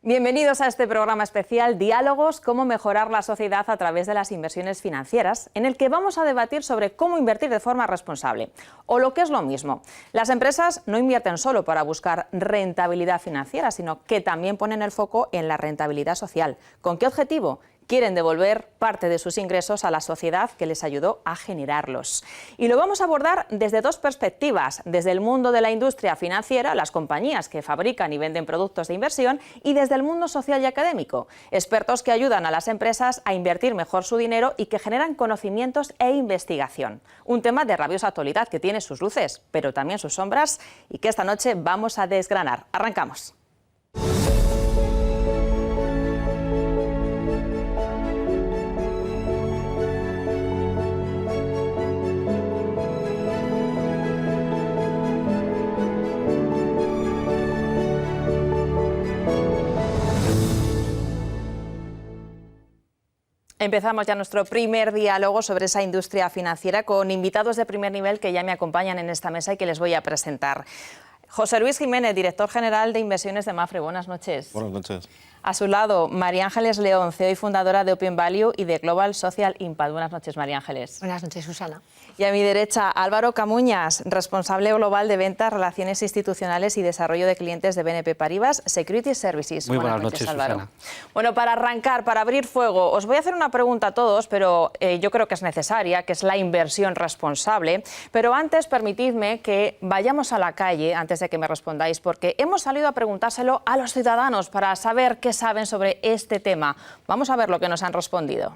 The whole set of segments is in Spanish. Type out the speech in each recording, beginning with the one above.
Bienvenidos a este programa especial Diálogos, cómo mejorar la sociedad a través de las inversiones financieras, en el que vamos a debatir sobre cómo invertir de forma responsable. O lo que es lo mismo, las empresas no invierten solo para buscar rentabilidad financiera, sino que también ponen el foco en la rentabilidad social. ¿Con qué objetivo? Quieren devolver parte de sus ingresos a la sociedad que les ayudó a generarlos. Y lo vamos a abordar desde dos perspectivas, desde el mundo de la industria financiera, las compañías que fabrican y venden productos de inversión, y desde el mundo social y académico, expertos que ayudan a las empresas a invertir mejor su dinero y que generan conocimientos e investigación. Un tema de rabiosa actualidad que tiene sus luces, pero también sus sombras, y que esta noche vamos a desgranar. Arrancamos. Empezamos ya nuestro primer diálogo sobre esa industria financiera con invitados de primer nivel que ya me acompañan en esta mesa y que les voy a presentar. José Luis Jiménez, director general de inversiones de Mapfre. Buenas noches. Buenas noches. A su lado, María Ángeles León, CEO y fundadora de Open Value y de Global Social Impact. Buenas noches, María Ángeles. Buenas noches, Susana. Y a mi derecha, Álvaro Camuñas, responsable global de ventas, relaciones institucionales y desarrollo de clientes de BNP Paribas Securities Services. Muy buenas noches, Álvaro. Susana. Bueno, para arrancar, para abrir fuego, os voy a hacer una pregunta a todos, pero yo creo que es necesaria, que es la inversión responsable. Pero antes, permitidme que vayamos a la calle, antes de que me respondáis, porque hemos salido a preguntárselo a los ciudadanos para saber qué saben sobre este tema. Vamos a ver lo que nos han respondido.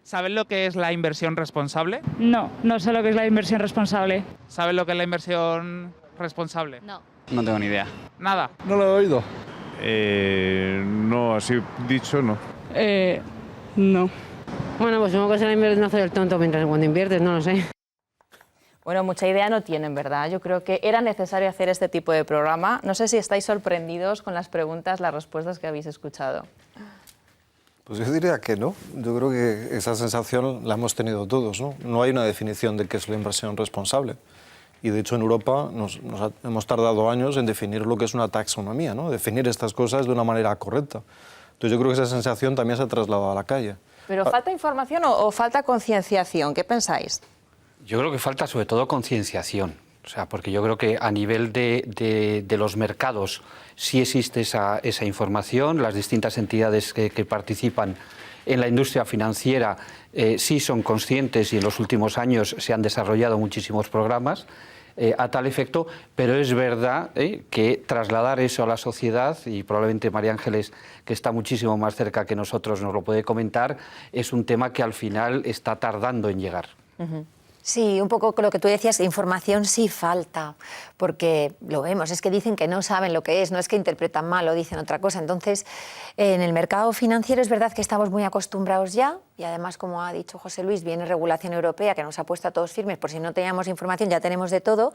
¿Saben lo que es la inversión responsable? No, no sé lo que es la inversión responsable. ¿Saben lo que es la inversión responsable? No. No tengo ni idea. Nada. No lo he oído. No, así dicho, no. No. Bueno, pues supongo que será invertir, no hacer el tonto mientras cuando inviertes, no lo sé. Bueno, mucha idea no tienen, ¿verdad? Yo creo que era necesario hacer este tipo de programa. No sé si estáis sorprendidos con las preguntas, las respuestas que habéis escuchado. Pues yo diría que no. Yo creo que esa sensación la hemos tenido todos, ¿no? No hay una definición de qué es la inversión responsable. Y de hecho en Europa hemos tardado años en definir lo que es una taxonomía, ¿no? Definir estas cosas de una manera correcta. Entonces yo creo que esa sensación también se ha trasladado a la calle. ¿Pero falta información o falta concienciación? ¿Qué pensáis? Yo creo que falta sobre todo concienciación. O sea, porque yo creo que a nivel de los mercados sí existe esa información, las distintas entidades que participan en la industria financiera sí son conscientes y en los últimos años se han desarrollado muchísimos programas a tal efecto, pero es verdad que trasladar eso a la sociedad, y probablemente María Ángeles, que está muchísimo más cerca que nosotros, nos lo puede comentar, es un tema que al final está tardando en llegar. Sí, un poco lo que tú decías, información sí falta, porque lo vemos, es que dicen que no saben lo que es, no es que interpretan mal o dicen otra cosa. Entonces, en el mercado financiero es verdad que estamos muy acostumbrados ya, y además, como ha dicho José Luis, viene regulación europea que nos ha puesto a todos firmes, por si no teníamos información ya tenemos de todo,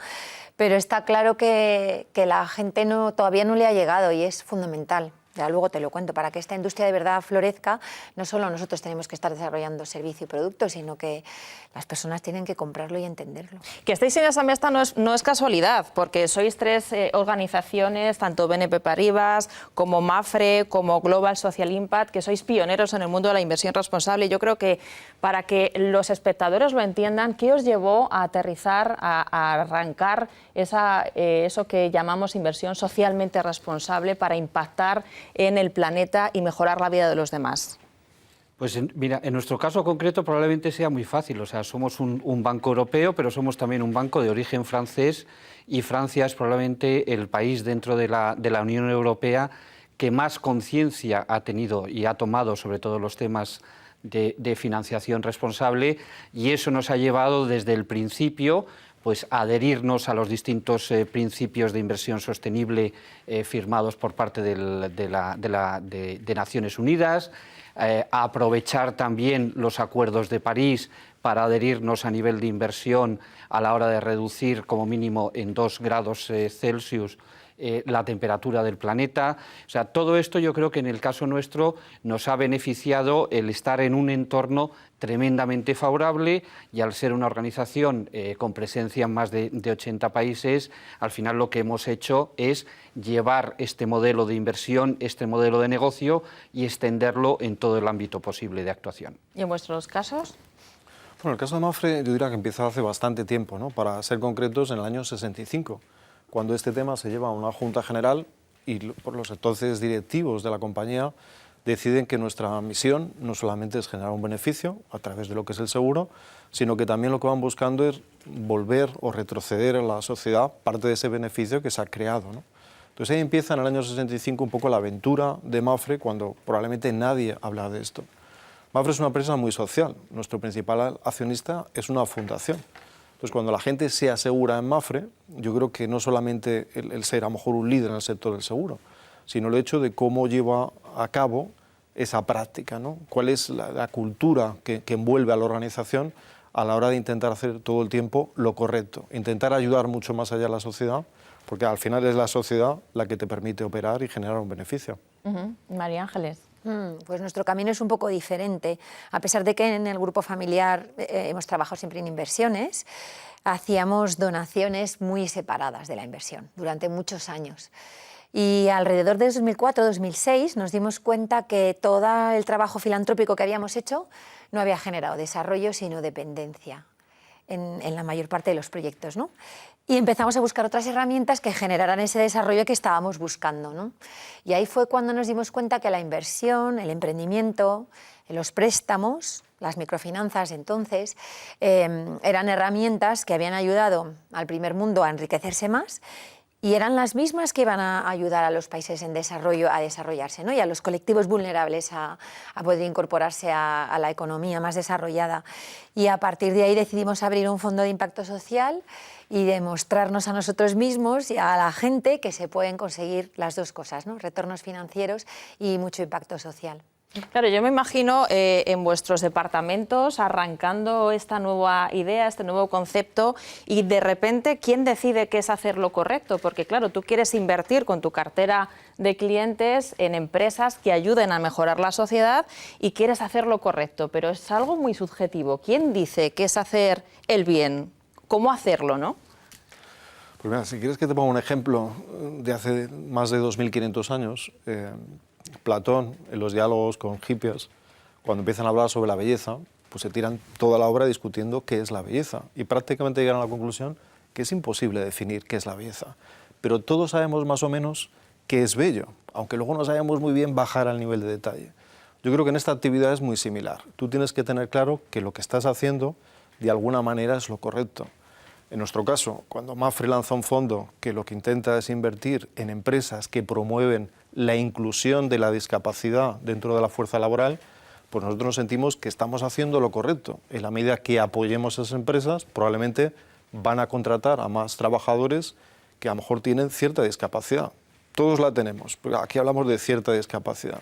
pero está claro que la gente todavía no le ha llegado y es fundamental. Ya luego te lo cuento, para que esta industria de verdad florezca, no solo nosotros tenemos que estar desarrollando servicio y producto, sino que las personas tienen que comprarlo y entenderlo. Que estéis en esa mesa no es casualidad, porque sois tres organizaciones, tanto BNP Paribas, como Mapfre, como Global Social Impact, que sois pioneros en el mundo de la inversión responsable. Yo creo que para que los espectadores lo entiendan, ¿qué os llevó a aterrizar, a arrancar eso que llamamos inversión socialmente responsable para impactar en el planeta y mejorar la vida de los demás? Pues mira, en nuestro caso concreto probablemente sea muy fácil. O sea, somos un banco europeo, pero somos también un banco de origen francés, y Francia es probablemente el país dentro de la Unión Europea que más conciencia ha tenido y ha tomado sobre todo los temas de financiación responsable, y eso nos ha llevado desde el principio pues adherirnos a los distintos principios de inversión sostenible firmados por parte de Naciones Unidas, a aprovechar también los acuerdos de París para adherirnos a nivel de inversión a la hora de reducir como mínimo en 2 grados Celsius la temperatura del planeta. O sea, todo esto yo creo que en el caso nuestro nos ha beneficiado el estar en un entorno tremendamente favorable, y al ser una organización con presencia en más de 80 países, al final lo que hemos hecho es llevar este modelo de inversión, este modelo de negocio, y extenderlo en todo el ámbito posible de actuación. ¿Y en vuestros casos? Bueno, el caso de Mapfre yo diría que empieza hace bastante tiempo, ¿no? Para ser concretos, en el año 65, cuando este tema se lleva a una Junta General y por los entonces directivos de la compañía deciden que nuestra misión no solamente es generar un beneficio a través de lo que es el seguro, sino que también lo que van buscando es volver o retroceder a la sociedad parte de ese beneficio que se ha creado, ¿no? Entonces ahí empieza en el año 65 un poco la aventura de Mapfre, cuando probablemente nadie habla de esto. Mapfre es una empresa muy social, nuestro principal accionista es una fundación. Entonces cuando la gente se asegura en Mapfre, yo creo que no solamente el ser a lo mejor un líder en el sector del seguro, sino el hecho de cómo lleva a cabo esa práctica, ¿no? Cuál es la cultura que envuelve a la organización a la hora de intentar hacer todo el tiempo lo correcto, intentar ayudar mucho más allá a la sociedad, porque al final es la sociedad la que te permite operar y generar un beneficio. María Ángeles. Pues nuestro camino es un poco diferente. A pesar de que en el grupo familiar hemos trabajado siempre en inversiones, hacíamos donaciones muy separadas de la inversión durante muchos años. Y alrededor de 2004-2006 nos dimos cuenta que todo el trabajo filantrópico que habíamos hecho no había generado desarrollo, sino dependencia en la mayor parte de los proyectos, ¿no? Y empezamos a buscar otras herramientas que generaran ese desarrollo que estábamos buscando, ¿no? Y ahí fue cuando nos dimos cuenta que la inversión, el emprendimiento, los préstamos, las microfinanzas entonces, eran herramientas que habían ayudado al primer mundo a enriquecerse más, y eran las mismas que iban a ayudar a los países en desarrollo a desarrollarse, ¿no? Y a los colectivos vulnerables a poder incorporarse a la economía más desarrollada. Y a partir de ahí decidimos abrir un fondo de impacto social y demostrarnos a nosotros mismos y a la gente que se pueden conseguir las dos cosas, ¿no? Retornos financieros y mucho impacto social. Claro, yo me imagino en vuestros departamentos arrancando esta nueva idea, este nuevo concepto, y de repente, ¿quién decide qué es hacer lo correcto? Porque claro, tú quieres invertir con tu cartera de clientes en empresas que ayuden a mejorar la sociedad y quieres hacer lo correcto, pero es algo muy subjetivo. ¿Quién dice qué es hacer el bien? ¿Cómo hacerlo, no? Pues mira, si quieres que te ponga un ejemplo de hace más de 2500 años, Platón, en los diálogos con Hipias, cuando empiezan a hablar sobre la belleza, pues se tiran toda la obra discutiendo qué es la belleza y prácticamente llegan a la conclusión que es imposible definir qué es la belleza. Pero todos sabemos más o menos qué es bello, aunque luego no sabemos muy bien bajar al nivel de detalle. Yo creo que en esta actividad es muy similar. Tú tienes que tener claro que lo que estás haciendo de alguna manera es lo correcto. En nuestro caso, cuando Mapfre lanza un fondo que lo que intenta es invertir en empresas que promueven la inclusión de la discapacidad dentro de la fuerza laboral, pues nosotros nos sentimos que estamos haciendo lo correcto. En la medida que apoyemos a esas empresas, probablemente van a contratar a más trabajadores que a lo mejor tienen cierta discapacidad. Todos la tenemos, pero aquí hablamos de cierta discapacidad.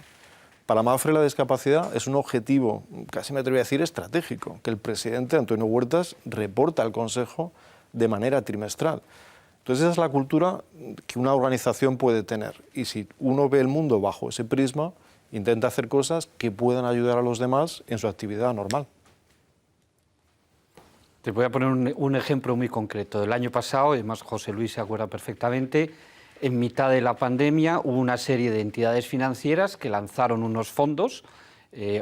Para Mapfre la discapacidad es un objetivo, casi me atrevo a decir, estratégico, que el presidente Antonio Huertas reporta al Consejo de manera trimestral. Entonces esa es la cultura que una organización puede tener, y si uno ve el mundo bajo ese prisma, intenta hacer cosas que puedan ayudar a los demás en su actividad normal. Te voy a poner un ejemplo muy concreto. El año pasado, además José Luis se acuerda perfectamente, en mitad de la pandemia hubo una serie de entidades financieras que lanzaron unos fondos,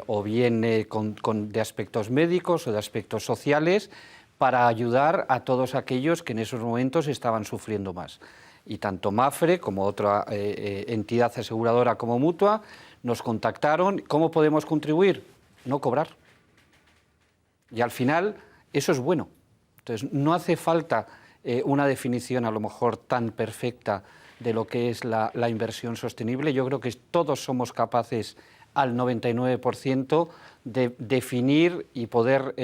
o bien de aspectos médicos o de aspectos sociales, para ayudar a todos aquellos que en esos momentos estaban sufriendo más. Y tanto Mapfre como otra entidad aseguradora como Mutua nos contactaron. ¿Cómo podemos contribuir? No cobrar. Y al final eso es bueno. Entonces no hace falta una definición a lo mejor tan perfecta de lo que es la inversión sostenible. Yo creo que todos somos capaces al 99% de definir y poder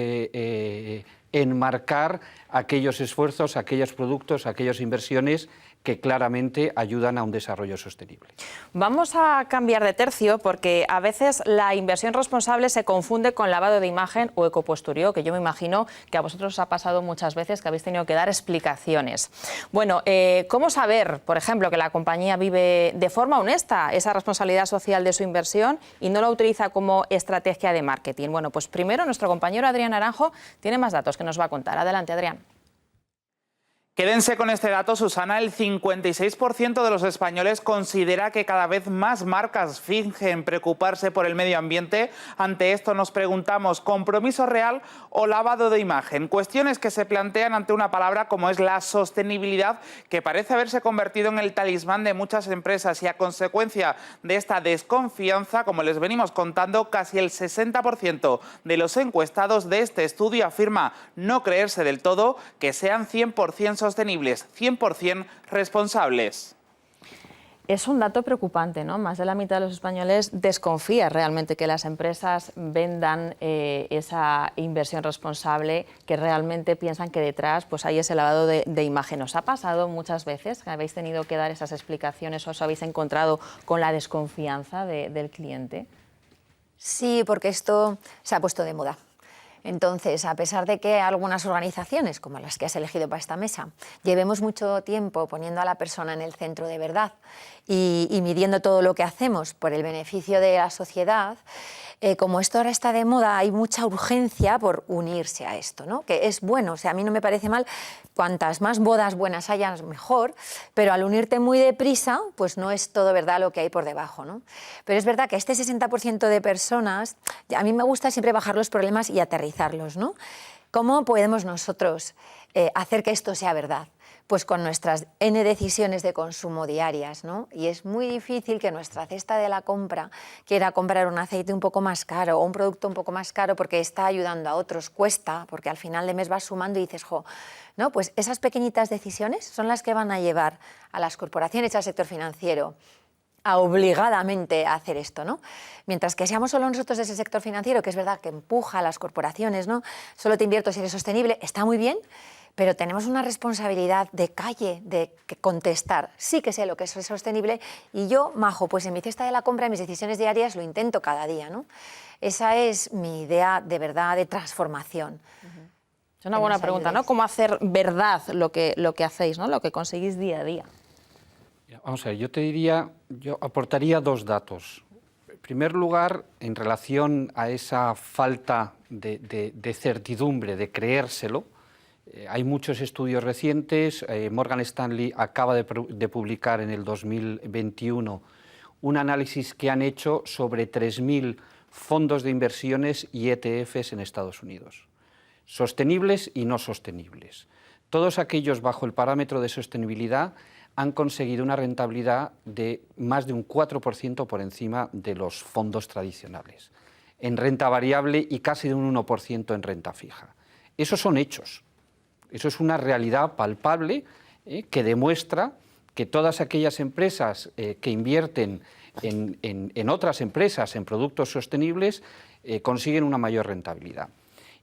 enmarcar aquellos esfuerzos, aquellos productos, aquellas inversiones que claramente ayudan a un desarrollo sostenible. Vamos a cambiar de tercio porque a veces la inversión responsable se confunde con lavado de imagen o ecopostureo, que yo me imagino que a vosotros os ha pasado muchas veces que habéis tenido que dar explicaciones. Bueno, ¿cómo saber, por ejemplo, que la compañía vive de forma honesta esa responsabilidad social de su inversión y no la utiliza como estrategia de marketing? Bueno, pues primero nuestro compañero Adrián Naranjo tiene más datos que nos va a contar. Adelante, Adrián. Quédense con este dato, Susana. El 56% de los españoles considera que cada vez más marcas fingen preocuparse por el medio ambiente. Ante esto nos preguntamos, ¿compromiso real o lavado de imagen? Cuestiones que se plantean ante una palabra como es la sostenibilidad, que parece haberse convertido en el talismán de muchas empresas, y a consecuencia de esta desconfianza, como les venimos contando, casi el 60% de los encuestados de este estudio afirma no creerse del todo que sean 100% sostenibles, 100% responsables. Es un dato preocupante, ¿no? Más de la mitad de los españoles desconfía realmente que las empresas vendan esa inversión responsable, que realmente piensan que detrás pues, hay ese lavado de imagen. ¿Os ha pasado muchas veces que habéis tenido que dar esas explicaciones o os habéis encontrado con la desconfianza del cliente? Sí, porque esto se ha puesto de moda. Entonces, a pesar de que algunas organizaciones, como las que has elegido para esta mesa, llevemos mucho tiempo poniendo a la persona en el centro de verdad y midiendo todo lo que hacemos por el beneficio de la sociedad, como esto ahora está de moda, hay mucha urgencia por unirse a esto, ¿no? Que es bueno, o sea, a mí no me parece mal, cuantas más bodas buenas haya, mejor, pero al unirte muy deprisa, pues no es todo verdad lo que hay por debajo, ¿no? Pero es verdad que este 60% de personas, a mí me gusta siempre bajar los problemas y aterrizarlos, ¿no? ¿Cómo podemos nosotros hacer que esto sea verdad? Pues con nuestras N decisiones de consumo diarias, ¿no? Y es muy difícil que nuestra cesta de la compra quiera comprar un aceite un poco más caro o un producto un poco más caro porque está ayudando a otros. Cuesta, porque al final de mes vas sumando y dices, jo, ¿no? Pues esas pequeñitas decisiones son las que van a llevar a las corporaciones y al sector financiero a obligadamente a hacer esto, ¿no? Mientras que seamos solo nosotros de ese sector financiero, que es verdad que empuja a las corporaciones, ¿no? Solo te invierto si eres sostenible, está muy bien, pero tenemos una responsabilidad de calle, de contestar. Sí que sé lo que es sostenible y yo, majo, pues en mi cesta de la compra, en mis decisiones diarias, lo intento cada día, ¿no? Esa es mi idea de verdad, de transformación. Es una buena pregunta, ¿no? ¿Cómo hacer verdad lo que hacéis, ¿no? Lo que conseguís día a día? Vamos a ver, yo aportaría dos datos. En primer lugar, en relación a esa falta de certidumbre, de creérselo, hay muchos estudios recientes. Morgan Stanley acaba de publicar en el 2021 un análisis que han hecho sobre 3.000 fondos de inversiones y ETFs en Estados Unidos, sostenibles y no sostenibles. Todos aquellos bajo el parámetro de sostenibilidad han conseguido una rentabilidad de más de un 4% por encima de los fondos tradicionales, en renta variable y casi de un 1% en renta fija. Esos son hechos. Eso es una realidad palpable que demuestra que todas aquellas empresas que invierten en otras empresas, en productos sostenibles, consiguen una mayor rentabilidad.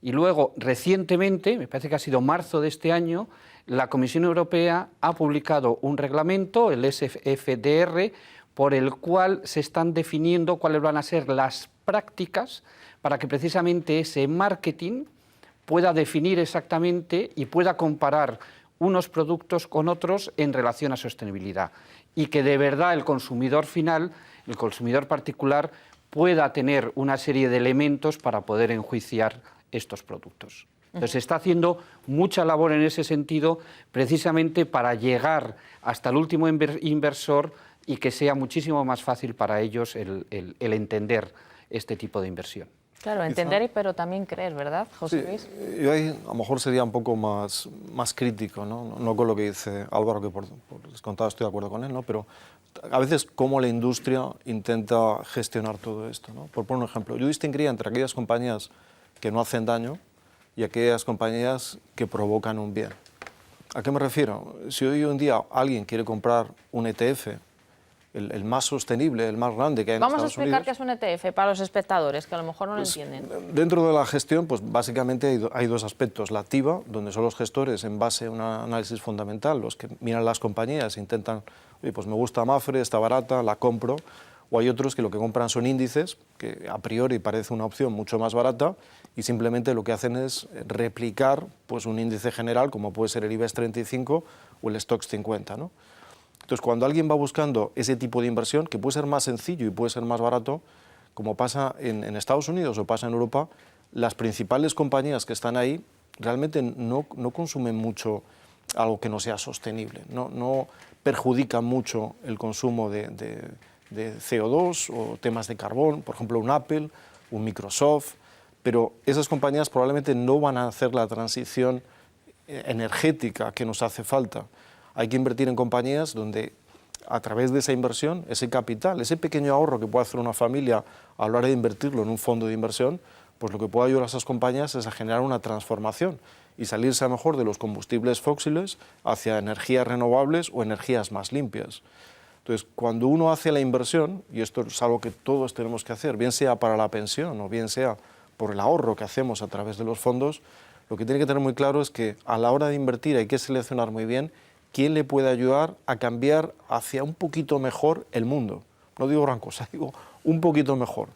Y luego, recientemente, me parece que ha sido marzo de este año, la Comisión Europea ha publicado un reglamento, el SFDR, por el cual se están definiendo cuáles van a ser las prácticas para que precisamente ese marketing pueda definir exactamente y pueda comparar unos productos con otros en relación a sostenibilidad, y que de verdad el consumidor final, el consumidor particular, pueda tener una serie de elementos para poder enjuiciar estos productos. Entonces se está haciendo mucha labor en ese sentido, precisamente para llegar hasta el último inversor y que sea muchísimo más fácil para ellos el entender este tipo de inversión. Claro, entender, pero también creer, ¿verdad, José Luis? Sí, yo ahí a lo mejor sería un poco más crítico, no con lo que dice Álvaro, que por descontado estoy de acuerdo con él, ¿no? Pero a veces cómo la industria intenta gestionar todo esto, ¿no? Por poner un ejemplo, yo distinguiría entre aquellas compañías que no hacen daño y aquellas compañías que provocan un bien. ¿A qué me refiero? Si hoy en día alguien quiere comprar un ETF el más sostenible, el más grande que hay en Vamos a Estados explicar Unidos. qué es un ETF para los espectadores, que a lo mejor no lo entienden. Dentro de la gestión, pues básicamente hay dos aspectos. La activa, donde son los gestores en base a un análisis fundamental, los que miran las compañías e intentan, oye, pues me gusta Mapfre, está barata, la compro. O hay otros que lo que compran son índices, que a priori parece una opción mucho más barata, y simplemente lo que hacen es replicar pues, un índice general, como puede ser el IBEX 35 o el Stoxx 50, ¿no? Entonces, cuando alguien va buscando ese tipo de inversión, que puede ser más sencillo y puede ser más barato, como pasa en Estados Unidos o pasa en Europa, las principales compañías que están ahí realmente no consumen mucho algo que no sea sostenible, no perjudican mucho el consumo de CO2 o temas de carbón, por ejemplo un Apple, un Microsoft, pero esas compañías probablemente no van a hacer la transición energética que nos hace falta. Hay que invertir en compañías donde a través de esa inversión, ese capital, ese pequeño ahorro que puede hacer una familia a la hora de invertirlo en un fondo de inversión, pues lo que puede ayudar a esas compañías es a generar una transformación y salirse a lo mejor de los combustibles fósiles hacia energías renovables o energías más limpias. Entonces, cuando uno hace la inversión, y esto es algo que todos tenemos que hacer, bien sea para la pensión o bien sea por el ahorro que hacemos a través de los fondos, lo que tiene que tener muy claro es que a la hora de invertir hay que seleccionar muy bien quién le puede ayudar a cambiar hacia un poquito mejor el mundo. No digo gran cosa, digo un poquito mejor.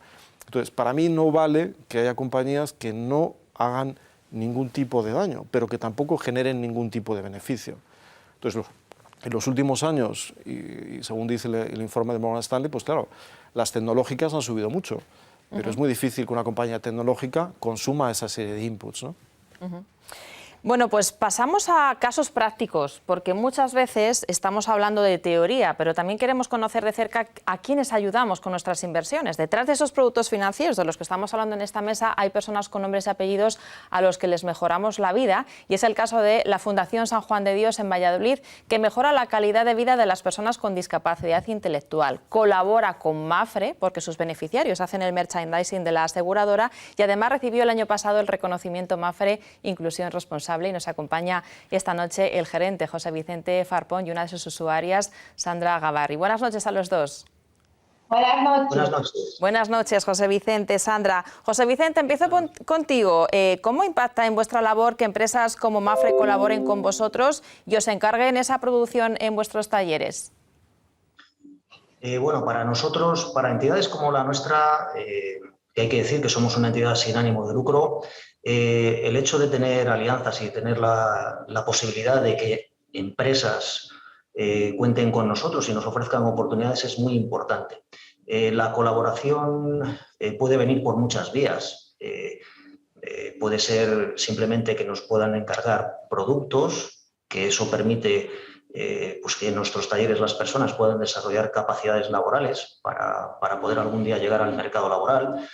Entonces, para mí no vale que haya compañías que no hagan ningún tipo de daño, pero que tampoco generen ningún tipo de beneficio. Entonces, en los últimos años, y según dice el informe de Morgan Stanley, pues claro, las tecnológicas han subido mucho, pero es muy difícil que una compañía tecnológica consuma esa serie de inputs, ¿no? Bueno, pues pasamos a casos prácticos, porque muchas veces estamos hablando de teoría, pero también queremos conocer de cerca a quiénes ayudamos con nuestras inversiones. Detrás de esos productos financieros de los que estamos hablando en esta mesa hay personas con nombres y apellidos a los que les mejoramos la vida, y es el caso de la Fundación San Juan de Dios en Valladolid, que mejora la calidad de vida de las personas con discapacidad intelectual. Colabora con Mapfre, porque sus beneficiarios hacen el merchandising de la aseguradora, y además recibió el año pasado el reconocimiento Mapfre Inclusión Responsable. Y nos acompaña esta noche el gerente José Vicente Farpón y una de sus usuarias, Sandra Gavarri. Buenas noches a los dos. Buenas noches. Buenas noches. Buenas noches, José Vicente, Sandra. José Vicente, empiezo contigo. ¿Cómo impacta en vuestra labor que empresas como Mapfre colaboren con vosotros y os encarguen esa producción en vuestros talleres? Bueno, para nosotros, para entidades como la nuestra, que hay que decir que somos una entidad sin ánimo de lucro, el hecho de tener alianzas y de tener la posibilidad de que empresas cuenten con nosotros y nos ofrezcan oportunidades es muy importante. La colaboración puede venir por muchas vías. Puede ser simplemente que nos puedan encargar productos, que eso permite pues que en nuestros talleres las personas puedan desarrollar capacidades laborales para poder algún día llegar al mercado laboral.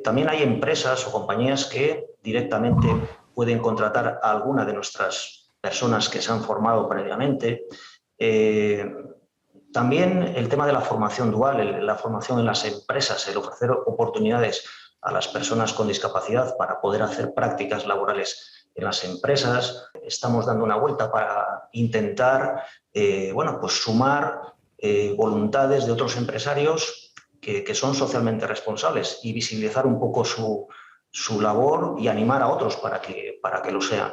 También hay empresas o compañías que directamente pueden contratar a alguna de nuestras personas que se han formado previamente. También el tema de la formación dual, la formación en las empresas, el ofrecer oportunidades a las personas con discapacidad para poder hacer prácticas laborales en las empresas. Estamos dando una vuelta para intentar bueno, pues sumar voluntades de otros empresarios que son socialmente responsables y visibilizar un poco su labor y animar a otros para que lo sean.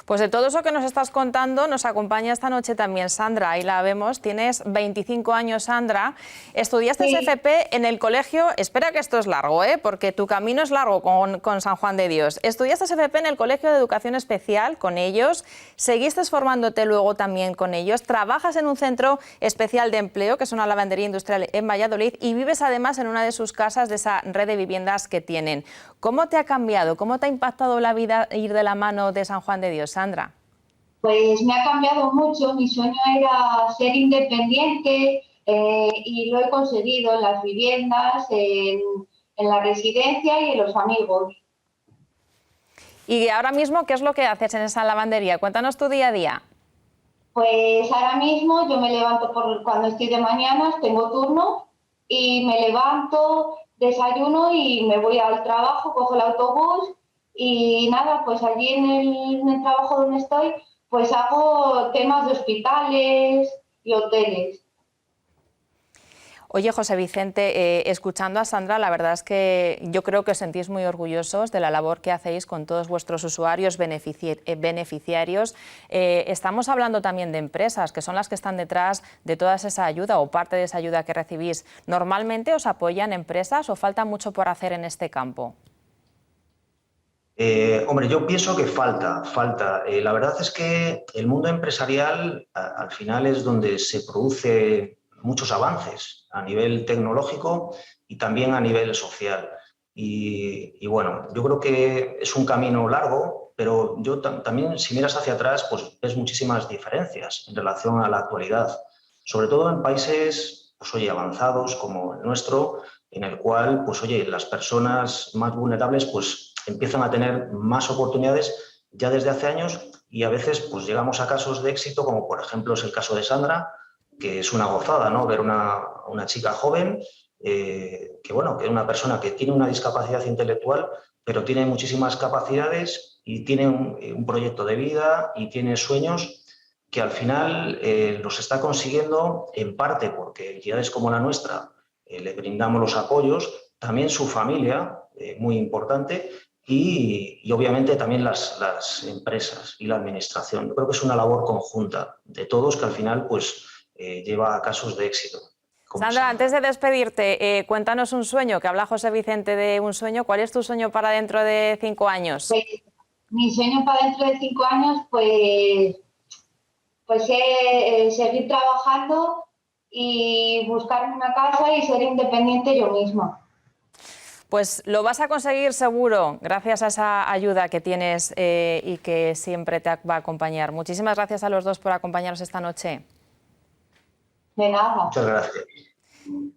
Pues de todo eso que nos estás contando, nos acompaña esta noche también Sandra, ahí la vemos, tienes 25 años, Sandra, estudiaste FP en el colegio, espera que esto es largo, porque tu camino es largo con San Juan de Dios, estudiaste FP en el Colegio de Educación Especial con ellos, seguiste formándote luego también con ellos, trabajas en un centro especial de empleo, que es una lavandería industrial en Valladolid, y vives además en una de sus casas de esa red de viviendas que tienen. ¿Cómo te ha cambiado, cómo te ha impactado la vida ir de la mano de San Juan de Dios, Sandra? Pues me ha cambiado mucho. Mi sueño era ser independiente y lo he conseguido en las viviendas, en la residencia y en los amigos. Y ahora mismo, ¿qué es lo que haces en esa lavandería? Cuéntanos tu día a día. Pues ahora mismo yo me levanto cuando estoy de mañanas, tengo turno y me levanto, desayuno y me voy al trabajo, cojo el autobús. Y nada, pues allí en el trabajo donde estoy, pues hago temas de hospitales y hoteles. Oye, José Vicente, escuchando a Sandra, la verdad es que yo creo que os sentís muy orgullosos de la labor que hacéis con todos vuestros usuarios beneficiarios. Estamos hablando también de empresas, que son las que están detrás de toda esa ayuda o parte de esa ayuda que recibís. ¿Normalmente os apoyan empresas o falta mucho por hacer en este campo? Hombre, yo pienso que falta. La verdad es que el mundo empresarial al final es donde se produce muchos avances a nivel tecnológico y también a nivel social. Y bueno, yo creo que es un camino largo, pero yo también, si miras hacia atrás, pues ves muchísimas diferencias en relación a la actualidad, sobre todo en países, pues oye, avanzados como el nuestro, en el cual, pues oye, las personas más vulnerables, pues empiezan a tener más oportunidades ya desde hace años y a veces pues llegamos a casos de éxito, como por ejemplo es el caso de Sandra, que es una gozada, ¿no? Ver una chica joven, que bueno, que es una persona que tiene una discapacidad intelectual, pero tiene muchísimas capacidades y tiene un proyecto de vida y tiene sueños que al final los está consiguiendo en parte porque entidades como la nuestra le brindamos los apoyos, también su familia, muy importante, y obviamente también las empresas y la administración. Yo creo que es una labor conjunta de todos que al final pues, lleva a casos de éxito. Sandra, antes de despedirte, cuéntanos un sueño, que habla José Vicente de un sueño. ¿Cuál es tu sueño para dentro de 5 años? Pues, mi sueño para dentro de 5 años, pues es seguir trabajando y buscarme una casa y ser independiente yo misma. Pues lo vas a conseguir seguro, gracias a esa ayuda que tienes y que siempre te va a acompañar. Muchísimas gracias a los dos por acompañarnos esta noche. De nada. Muchas gracias.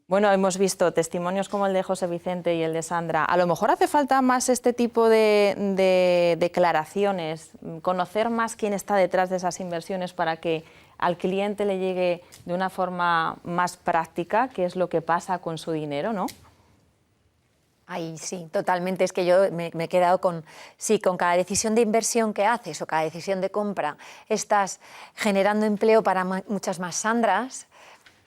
Bueno, hemos visto testimonios como el de José Vicente y el de Sandra. A lo mejor hace falta más este tipo de declaraciones, conocer más quién está detrás de esas inversiones para que al cliente le llegue de una forma más práctica qué es lo que pasa con su dinero, ¿no? Ay, sí, totalmente. Es que yo me he quedado con cada decisión de inversión que haces o cada decisión de compra estás generando empleo para muchas más Sandras.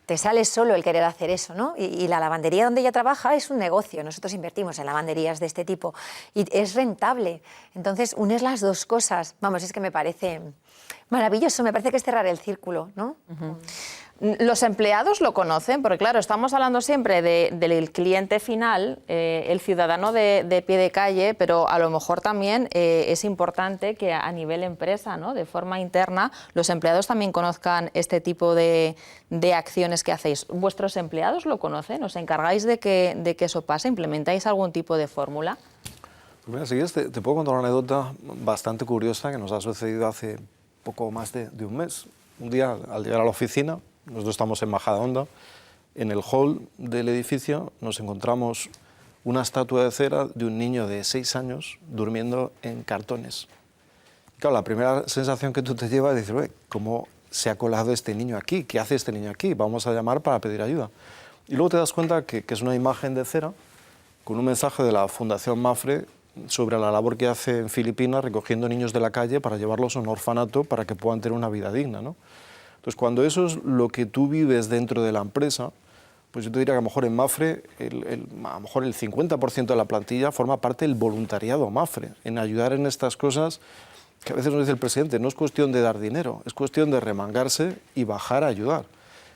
Te sale solo el querer hacer eso, ¿no? Y la lavandería donde ella trabaja es un negocio. Nosotros invertimos en lavanderías de este tipo y es rentable. Entonces, unes las dos cosas. Vamos, es que me parece maravilloso. Me parece que es cerrar el círculo, ¿no? ¿Los empleados lo conocen? Porque claro, estamos hablando siempre del cliente final, el ciudadano de pie de calle, pero a lo mejor también es importante que a nivel empresa, ¿no? De forma interna, los empleados también conozcan este tipo de acciones que hacéis. ¿Vuestros empleados lo conocen? ¿Os encargáis de que eso pase? ¿Implementáis algún tipo de fórmula? Pues mira, si quieres, te puedo contar una anécdota bastante curiosa que nos ha sucedido hace poco más de un mes. Un día, al llegar a la oficina, nosotros estamos en Majadahonda, en el hall del edificio nos encontramos una estatua de cera de un niño de 6 años durmiendo en cartones. Y claro, la primera sensación que tú te llevas es decir, ¿cómo se ha colado este niño aquí? ¿Qué hace este niño aquí? Vamos a llamar para pedir ayuda. Y luego te das cuenta que es una imagen de cera con un mensaje de la Fundación Mapfre sobre la labor que hace en Filipinas recogiendo niños de la calle para llevarlos a un orfanato para que puedan tener una vida digna, ¿no? Entonces, cuando eso es lo que tú vives dentro de la empresa, pues yo te diría que a lo mejor en Mapfre, a lo mejor el 50% de la plantilla forma parte del voluntariado Mapfre, en ayudar en estas cosas que a veces nos dice el presidente, no es cuestión de dar dinero, es cuestión de remangarse y bajar a ayudar.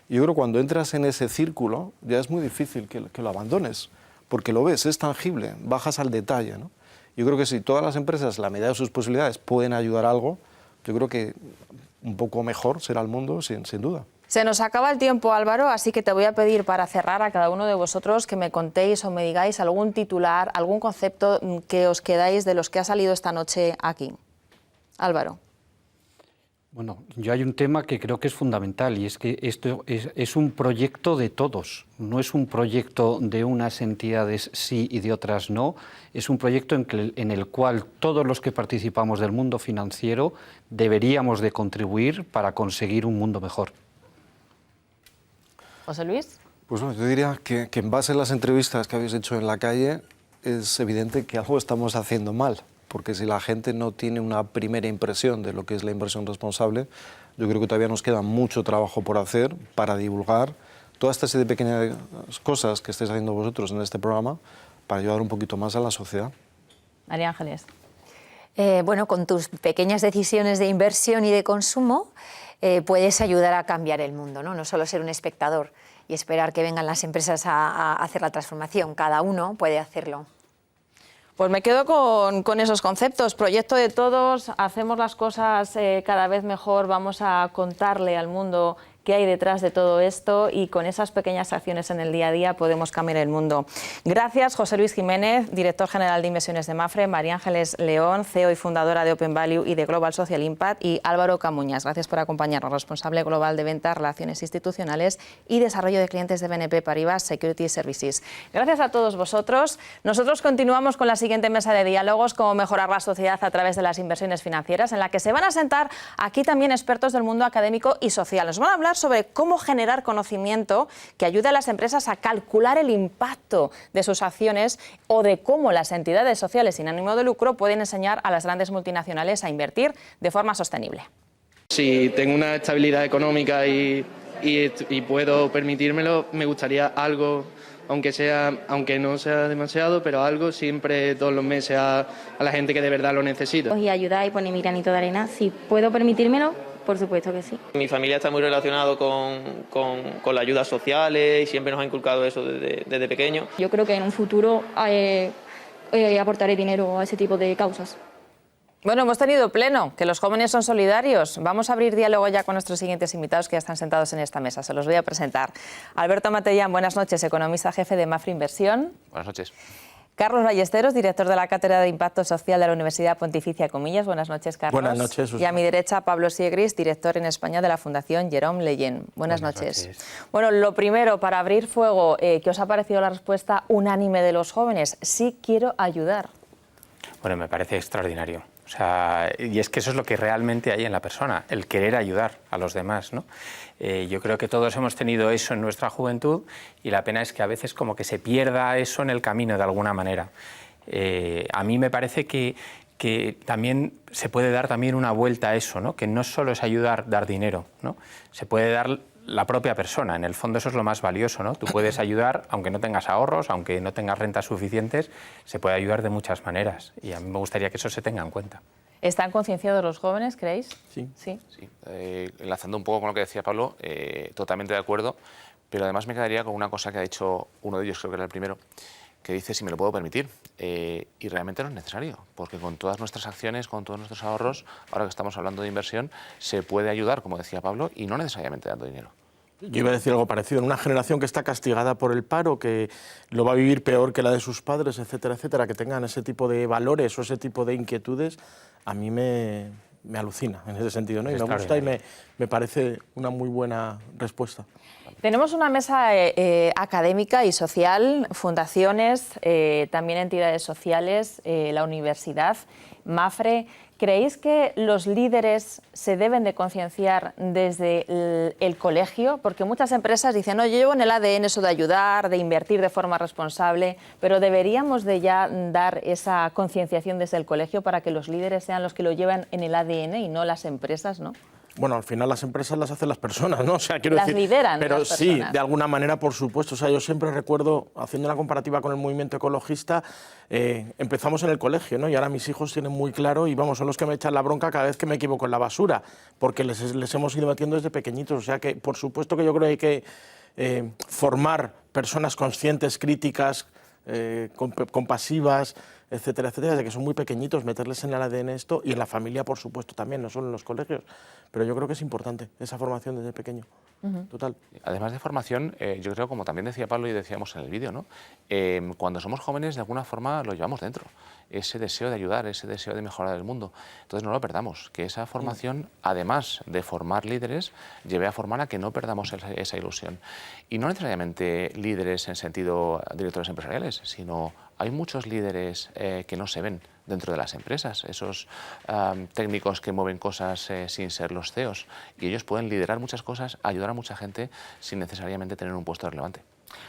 Y yo creo que cuando entras en ese círculo, ya es muy difícil que lo abandones, porque lo ves, es tangible, bajas al detalle, ¿no? Yo creo que si todas las empresas, a la medida de sus posibilidades, pueden ayudar a algo, yo creo que un poco mejor será el mundo, sin duda. Se nos acaba el tiempo, Álvaro, así que te voy a pedir para cerrar a cada uno de vosotros que me contéis o me digáis algún titular, algún concepto que os quedáis de los que ha salido esta noche aquí. Álvaro. Bueno, yo hay un tema que creo que es fundamental y es que esto es un proyecto de todos, no es un proyecto de unas entidades sí y de otras no, es un proyecto en el cual todos los que participamos del mundo financiero deberíamos de contribuir para conseguir un mundo mejor. José Luis. Pues bueno, yo diría que en base a las entrevistas que habéis hecho en la calle es evidente que algo estamos haciendo mal. Porque si la gente no tiene una primera impresión de lo que es la inversión responsable, yo creo que todavía nos queda mucho trabajo por hacer para divulgar toda esta serie de pequeñas cosas que estáis haciendo vosotros en este programa para ayudar un poquito más a la sociedad. María Ángeles. Bueno, con tus pequeñas decisiones de inversión y de consumo puedes ayudar a cambiar el mundo, ¿no? No solo ser un espectador y esperar que vengan las empresas a hacer la transformación. Cada uno puede hacerlo. Pues me quedo con esos conceptos. Proyecto de todos, hacemos las cosas cada vez mejor, vamos a contarle al mundo qué hay detrás de todo esto y con esas pequeñas acciones en el día a día podemos cambiar el mundo. Gracias, José Luis Jiménez, director general de inversiones de Mapfre, María Ángeles León, CEO y fundadora de Open Value y de Global Social Impact, y Álvaro Camuñas. Gracias por acompañarnos, responsable global de ventas, relaciones institucionales y desarrollo de clientes de BNP Paribas Security Services. Gracias a todos vosotros. Nosotros continuamos con la siguiente mesa de diálogos, cómo mejorar la sociedad a través de las inversiones financieras, en la que se van a sentar aquí también expertos del mundo académico y social. Nos van a hablar sobre cómo generar conocimiento que ayude a las empresas a calcular el impacto de sus acciones o de cómo las entidades sociales sin ánimo de lucro pueden enseñar a las grandes multinacionales a invertir de forma sostenible. Si tengo una estabilidad económica y puedo permitírmelo, me gustaría algo, aunque no sea demasiado, pero algo siempre todos los meses a la gente que de verdad lo necesita. Y ayudar y poner mi granito de arena, si puedo permitírmelo, por supuesto que sí. Mi familia está muy relacionado con las ayudas sociales y siempre nos ha inculcado eso desde pequeño. Yo creo que en un futuro aportaré dinero a ese tipo de causas. Bueno, hemos tenido pleno, que los jóvenes son solidarios. Vamos a abrir diálogo ya con nuestros siguientes invitados que ya están sentados en esta mesa. Se los voy a presentar. Alberto Matellán, buenas noches, economista jefe de Mapfre Inversión. Buenas noches. Carlos Ballesteros, director de la Cátedra de Impacto Social de la Universidad Pontificia Comillas. Buenas noches, Carlos. Buenas noches, Susana. Y a mi derecha, Pablo Siegris, director en España de la Fundación Jérôme Lejeune. Buenas noches. Bueno, lo primero, para abrir fuego, ¿qué os ha parecido la respuesta unánime de los jóvenes? Sí quiero ayudar. Bueno, me parece extraordinario. O sea, y es que eso es lo que realmente hay en la persona, el querer ayudar a los demás, ¿no? Yo creo que todos hemos tenido eso en nuestra juventud y la pena es que a veces como que se pierda eso en el camino de alguna manera. A mí me parece que también se puede dar también una vuelta a eso, ¿no? Que no solo es ayudar, dar dinero, ¿no? Se puede dar la propia persona, en el fondo eso es lo más valioso, ¿no? Tú puedes ayudar, aunque no tengas ahorros, aunque no tengas rentas suficientes, se puede ayudar de muchas maneras y a mí me gustaría que eso se tenga en cuenta. ¿Están concienciados los jóvenes, creéis? Sí. Sí. Enlazando un poco con lo que decía Pablo, totalmente de acuerdo, pero además me quedaría con una cosa que ha dicho uno de ellos, creo que era el primero, que dice si me lo puedo permitir. Y realmente no es necesario, porque con todas nuestras acciones, con todos nuestros ahorros, ahora que estamos hablando de inversión, se puede ayudar, como decía Pablo, y no necesariamente dando dinero. Yo iba a decir algo parecido, en una generación que está castigada por el paro, que lo va a vivir peor que la de sus padres, etcétera, etcétera, que tengan ese tipo de valores o ese tipo de inquietudes, a mí me alucina en ese sentido, ¿no? Y me gusta y me parece una muy buena respuesta. Tenemos una mesa académica y social, fundaciones, también entidades sociales, la universidad, Mapfre. ¿Creéis que los líderes se deben de concienciar desde el colegio? Porque muchas empresas dicen, no, yo llevo en el ADN eso de ayudar, de invertir de forma responsable, pero deberíamos de ya dar esa concienciación desde el colegio para que los líderes sean los que lo llevan en el ADN y no las empresas, ¿no? Bueno, al final las empresas las hacen las personas, ¿no? O sea, quiero las decir, lideran pero las sí, personas. de alguna manera, por supuesto. O sea, yo siempre recuerdo, haciendo una comparativa con el movimiento ecologista, empezamos en el colegio, ¿no? Y ahora mis hijos tienen muy claro, y vamos, son los que me echan la bronca cada vez que me equivoco en la basura, porque les hemos ido metiendo desde pequeñitos. O sea, que por supuesto que yo creo que hay que formar personas conscientes, críticas, compasivas, etcétera, etcétera, desde que son muy pequeñitos, meterles en el ADN esto, y en la familia, por supuesto, también, no solo en los colegios. Pero yo creo que es importante esa formación desde pequeño. Total. Además de formación, yo creo, como también decía Pablo y decíamos en el vídeo, ¿no? Cuando somos jóvenes, de alguna forma lo llevamos dentro. Ese deseo de ayudar, ese deseo de mejorar el mundo. Entonces no lo perdamos, que esa formación, además de formar líderes, lleve a formar a que no perdamos esa ilusión. Y no necesariamente líderes en sentido directores empresariales, sino hay muchos líderes que no se ven dentro de las empresas, esos técnicos que mueven cosas sin ser los CEOs, y ellos pueden liderar muchas cosas, ayudar a mucha gente sin necesariamente tener un puesto relevante.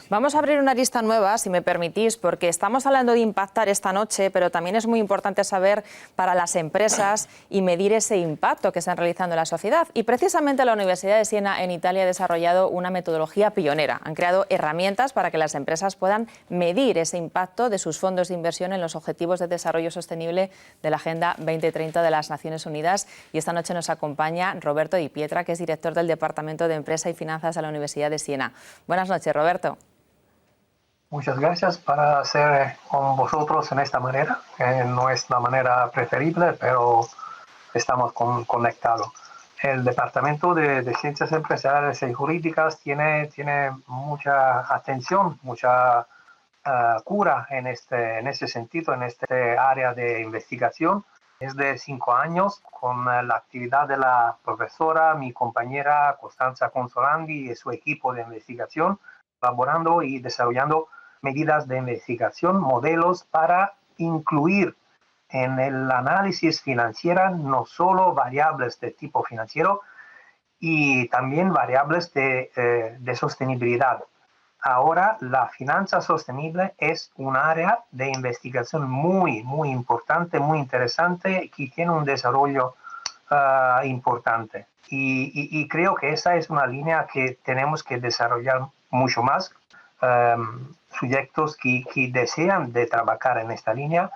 Vamos a abrir una arista nueva, si me permitís, porque estamos hablando de impactar esta noche, pero también es muy importante saber para las empresas y medir ese impacto que están realizando en la sociedad. Y precisamente la Universidad de Siena, en Italia, ha desarrollado una metodología pionera. Han creado herramientas para que las empresas puedan medir ese impacto de sus fondos de inversión en los Objetivos de Desarrollo Sostenible de la Agenda 2030 de las Naciones Unidas. Y esta noche nos acompaña Roberto Di Pietra, que es director del Departamento de Empresa y Finanzas de la Universidad de Siena. Buenas noches, Roberto. Muchas gracias para hacer con vosotros en esta manera. No es la manera preferible, pero estamos conectados. El Departamento de Ciencias Empresariales y Jurídicas tiene mucha atención, mucha cura en ese sentido, en este área de investigación. Desde 5 años, con la actividad de la profesora, mi compañera Costanza Consolandi y su equipo de investigación, elaborando y desarrollando medidas de investigación, modelos para incluir en el análisis financiero no solo variables de tipo financiero y también variables de sostenibilidad. Ahora la finanza sostenible es un área de investigación muy importante, muy interesante, que tiene un desarrollo importante. Y creo que esa es una línea que tenemos que desarrollar mucho más. Proyectos que desean de trabajar en esta línea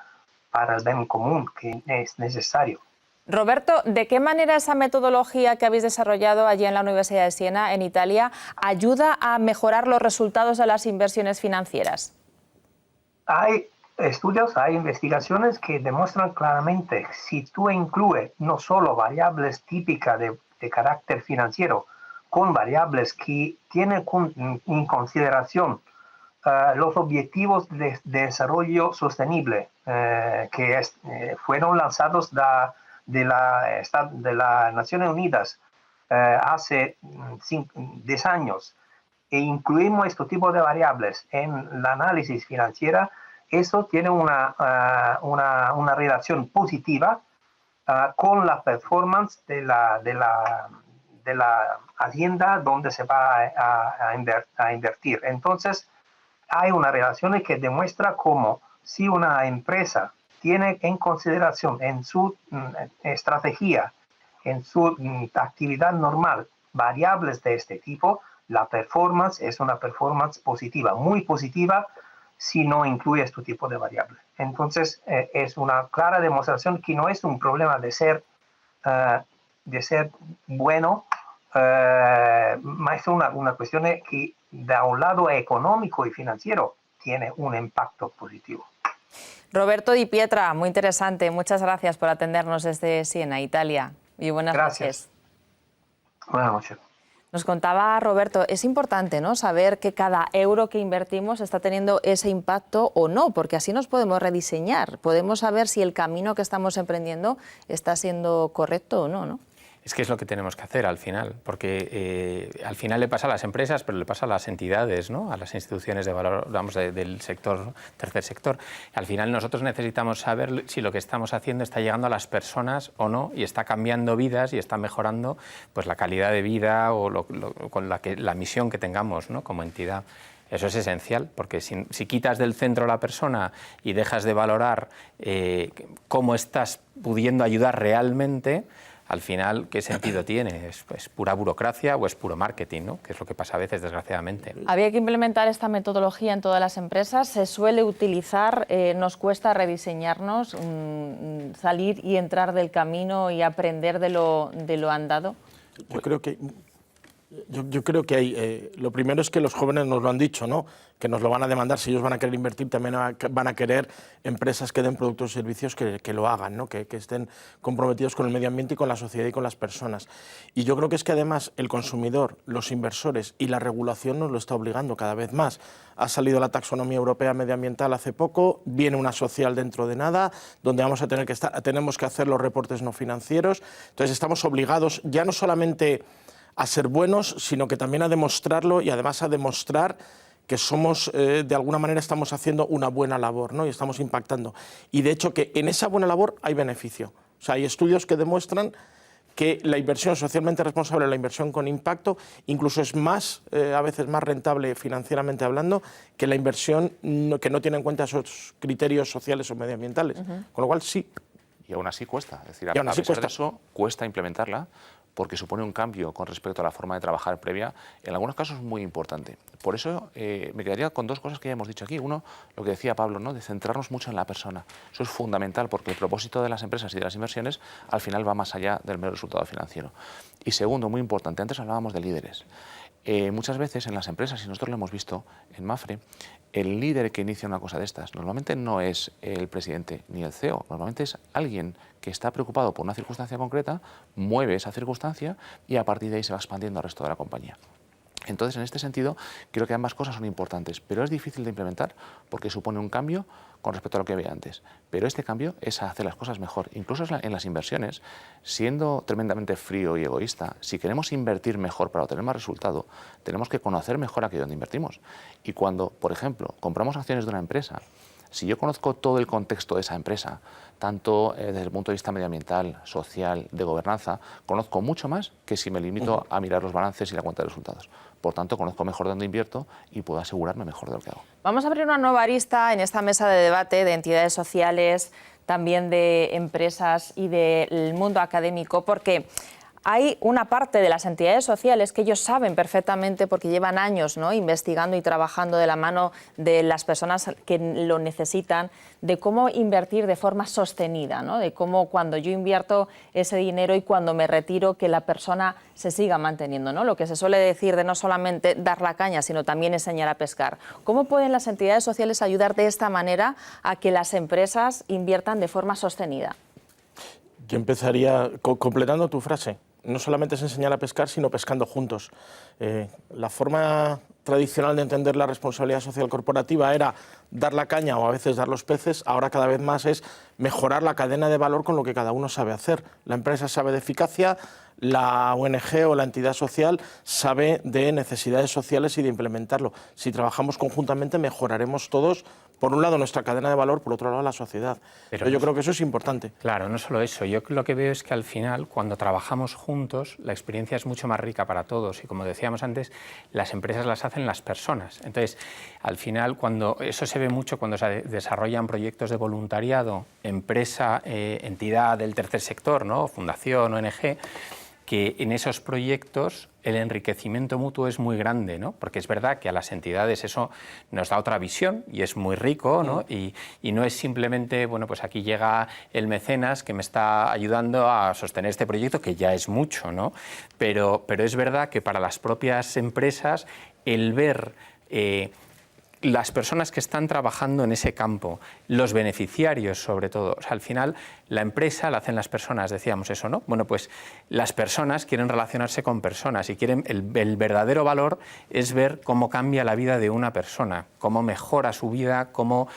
para el bien común, que es necesario. Roberto, ¿de qué manera esa metodología que habéis desarrollado allí en la Universidad de Siena, en Italia, ayuda a mejorar los resultados de las inversiones financieras? Hay estudios, hay investigaciones que demuestran claramente que si tú incluyes no solo variables típicas de carácter financiero, con variables que tienen en consideración los objetivos de desarrollo sostenible que fueron lanzados de las Naciones Unidas hace 10 años, e incluimos este tipo de variables en el análisis financiero, eso tiene una relación positiva con la performance de la hacienda donde se va a invertir. Entonces, hay una relación que demuestra cómo si una empresa tiene en consideración en su estrategia, en su actividad normal, variables de este tipo, la performance es una performance positiva, muy positiva, si no incluye este tipo de variables. Entonces, es una clara demostración que no es un problema de ser bueno, es una cuestión que de un lado económico y financiero tiene un impacto positivo. Roberto Di Pietra, muy interesante. Muchas gracias por atendernos desde Siena, Italia. Y buenas noches. Buenas noches. Nos contaba Roberto, es importante, ¿no?, saber que cada euro que invertimos está teniendo ese impacto o no, porque así nos podemos rediseñar, podemos saber si el camino que estamos emprendiendo está siendo correcto o no, ¿no? Es que es lo que tenemos que hacer al final, porque al final le pasa a las empresas, pero le pasa a las entidades, ¿no?, a las instituciones de valor, vamos, del sector, tercer sector. Al final nosotros necesitamos saber si lo que estamos haciendo está llegando a las personas o no, y está cambiando vidas y está mejorando pues la calidad de vida o con la misión que tengamos, ¿no?, como entidad. Eso es esencial, porque si quitas del centro a la persona y dejas de valorar cómo estás pudiendo ayudar realmente, al final, ¿qué sentido tiene? ¿Es pura burocracia o es puro marketing, ¿no?, que es lo que pasa a veces, desgraciadamente? Había que implementar esta metodología en todas las empresas. Se suele utilizar, nos cuesta rediseñarnos, salir y entrar del camino y aprender de lo andado. Yo creo que hay, lo primero es que los jóvenes nos lo han dicho, ¿no?, que nos lo van a demandar. Si ellos van a querer invertir, también van a querer empresas que den productos y servicios que lo hagan, ¿no?, que estén comprometidos con el medio ambiente y con la sociedad y con las personas. Y yo creo que es que además el consumidor, los inversores y la regulación nos lo está obligando cada vez más. Ha salido la taxonomía europea medioambiental hace poco, viene una social dentro de nada, donde vamos a tenemos que hacer los reportes no financieros. Entonces estamos obligados ya no solamente a ser buenos, sino que también a demostrarlo, y además a demostrar que somos, de alguna manera estamos haciendo una buena labor, ¿no?, y estamos impactando. Y de hecho que en esa buena labor hay beneficio. O sea, hay estudios que demuestran que la inversión socialmente responsable, la inversión con impacto, incluso es más, a veces más rentable financieramente hablando, que la inversión que no tiene en cuenta esos criterios sociales o medioambientales. Con lo cual, sí. Y aún así cuesta. Es decir, a pesar de eso, cuesta implementarla, porque supone un cambio con respecto a la forma de trabajar previa, en algunos casos muy importante. Por eso me quedaría con dos cosas que ya hemos dicho aquí. Uno, lo que decía Pablo, ¿no?, de centrarnos mucho en la persona. Eso es fundamental, porque el propósito de las empresas y de las inversiones al final va más allá del mero resultado financiero. Y segundo, muy importante, antes hablábamos de líderes. Muchas veces en las empresas, y nosotros lo hemos visto en Mapfre, el líder que inicia una cosa de estas normalmente no es el presidente ni el CEO, normalmente es alguien que está preocupado por una circunstancia concreta, mueve esa circunstancia y a partir de ahí se va expandiendo al resto de la compañía. Entonces, en este sentido, creo que ambas cosas son importantes, pero es difícil de implementar porque supone un cambio con respecto a lo que había antes. Pero este cambio es hacer las cosas mejor. Incluso en las inversiones, siendo tremendamente frío y egoísta, si queremos invertir mejor para obtener más resultado, tenemos que conocer mejor aquello donde invertimos. Y cuando, por ejemplo, compramos acciones de una empresa, si yo conozco todo el contexto de esa empresa, tanto desde el punto de vista medioambiental, social, de gobernanza, conozco mucho más que si me limito a mirar los balances y la cuenta de resultados. Por tanto, conozco mejor dónde invierto y puedo asegurarme mejor de lo que hago. Vamos a abrir una nueva arista en esta mesa de debate de entidades sociales, también de empresas y del mundo académico, porque hay una parte de las entidades sociales que ellos saben perfectamente, porque llevan años, ¿no?, investigando y trabajando de la mano de las personas que lo necesitan, de cómo invertir de forma sostenida, ¿no?, de cómo cuando yo invierto ese dinero y cuando me retiro, que la persona se siga manteniendo, ¿no? Lo que se suele decir de no solamente dar la caña, sino también enseñar a pescar. ¿Cómo pueden las entidades sociales ayudar de esta manera a que las empresas inviertan de forma sostenida? Yo empezaría completando tu frase. No solamente es enseñar a pescar, sino pescando juntos. La forma tradicional de entender la responsabilidad social corporativa era dar la caña o a veces dar los peces. Ahora cada vez más es mejorar la cadena de valor con lo que cada uno sabe hacer. La empresa sabe de eficacia, la ONG o la entidad social sabe de necesidades sociales y de implementarlo. Si trabajamos conjuntamente, mejoraremos todos, por un lado, nuestra cadena de valor, por otro lado, la sociedad. Pero yo creo que eso es importante. Claro, no solo eso. Yo lo que veo es que al final, cuando trabajamos juntos, la experiencia es mucho más rica para todos. Y como decíamos antes, las empresas las hacen las personas. Entonces, al final, eso se ve mucho cuando se desarrollan proyectos de voluntariado, empresa, entidad del tercer sector, ¿no?, fundación, ONG, que en esos proyectos el enriquecimiento mutuo es muy grande, ¿no? Porque es verdad que a las entidades eso nos da otra visión y es muy rico, ¿no? Y no es simplemente, bueno, pues aquí llega el mecenas que me está ayudando a sostener este proyecto, que ya es mucho, ¿no? Pero es verdad que para las propias empresas el ver las personas que están trabajando en ese campo, los beneficiarios sobre todo, o sea, al final la empresa la hacen las personas, decíamos eso, ¿no? Bueno, pues las personas quieren relacionarse con personas y quieren el verdadero valor es ver cómo cambia la vida de una persona, cómo mejora su vida, cómo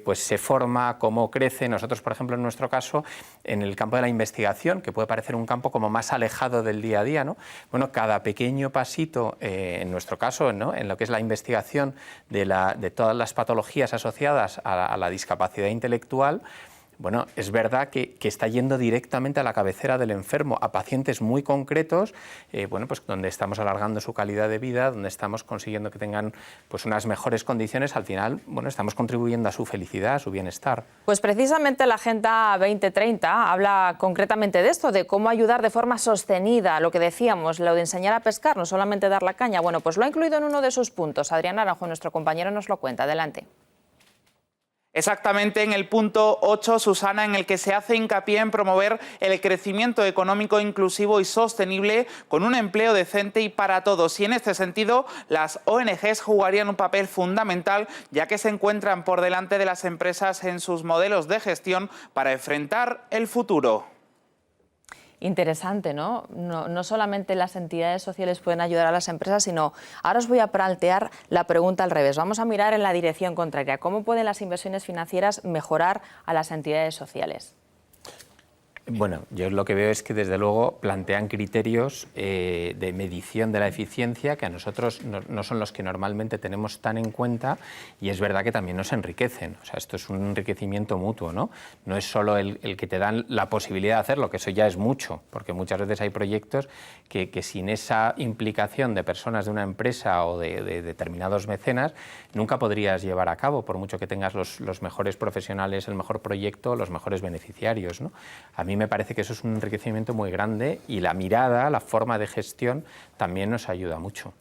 pues se forma, cómo crece. Nosotros, por ejemplo, en nuestro caso, en el campo de la investigación, que puede parecer un campo como más alejado del día a día, ¿no? Bueno, cada pequeño pasito, en nuestro caso, ¿no?, en lo que es la investigación de todas las patologías asociadas a la discapacidad intelectual, bueno, es verdad que está yendo directamente a la cabecera del enfermo, a pacientes muy concretos, bueno, pues donde estamos alargando su calidad de vida, donde estamos consiguiendo que tengan pues unas mejores condiciones, al final, bueno, estamos contribuyendo a su felicidad, a su bienestar. Pues precisamente la Agenda 2030 habla concretamente de esto, de cómo ayudar de forma sostenida, lo que decíamos, lo de enseñar a pescar, no solamente dar la caña. Bueno, pues lo ha incluido en uno de sus puntos. Adrián Naranjo, nuestro compañero, nos lo cuenta. Adelante. Exactamente en el punto 8, Susana, en el que se hace hincapié en promover el crecimiento económico inclusivo y sostenible con un empleo decente y para todos. Y en este sentido, las ONGs jugarían un papel fundamental, ya que se encuentran por delante de las empresas en sus modelos de gestión para enfrentar el futuro. Interesante, ¿no? No solamente las entidades sociales pueden ayudar a las empresas, sino ahora os voy a plantear la pregunta al revés. Vamos a mirar en la dirección contraria. ¿Cómo pueden las inversiones financieras mejorar a las entidades sociales? Bueno, yo lo que veo es que desde luego plantean criterios de medición de la eficiencia que a nosotros no son los que normalmente tenemos tan en cuenta, y es verdad que también nos enriquecen. O sea, esto es un enriquecimiento mutuo, ¿no? No es solo el que te dan la posibilidad de hacerlo, que eso ya es mucho, porque muchas veces hay proyectos que sin esa implicación de personas de una empresa o de determinados mecenas nunca podrías llevar a cabo, por mucho que tengas los mejores profesionales, el mejor proyecto, los mejores beneficiarios, ¿no? A mí me parece que eso es un enriquecimiento muy grande, y la mirada, la forma de gestión también nos ayuda mucho.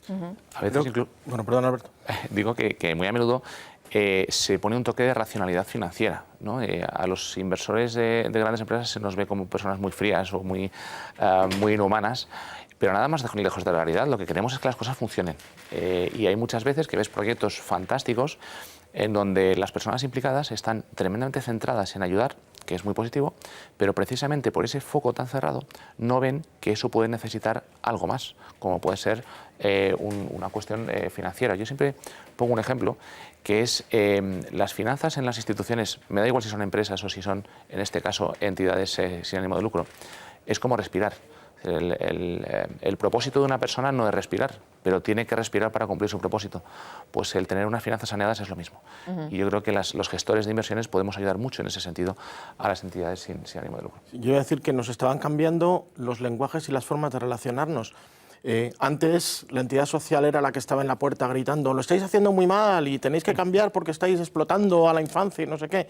A veces Bueno, perdón, Alberto. digo que muy a menudo se pone un toque de racionalidad financiera, ¿no? A los inversores de grandes empresas se nos ve como personas muy frías o muy inhumanas, pero nada más lejos de la realidad. Lo que queremos es que las cosas funcionen, y hay muchas veces que ves proyectos fantásticos en donde las personas implicadas están tremendamente centradas en ayudar, que es muy positivo, pero precisamente por ese foco tan cerrado no ven que eso puede necesitar algo más, como puede ser una cuestión financiera. Yo siempre pongo un ejemplo, que es las finanzas en las instituciones, me da igual si son empresas o si son, en este caso, entidades sin ánimo de lucro, es como respirar. El propósito de una persona no es respirar, pero tiene que respirar para cumplir su propósito. Pues el tener unas finanzas saneadas es lo mismo. Y yo creo que los gestores de inversiones podemos ayudar mucho en ese sentido a las entidades sin ánimo de lucro. Yo voy a decir que nos estaban cambiando los lenguajes y las formas de relacionarnos. Antes la entidad social era la que estaba en la puerta gritando: lo estáis haciendo muy mal y tenéis que cambiar porque estáis explotando a la infancia y no sé qué.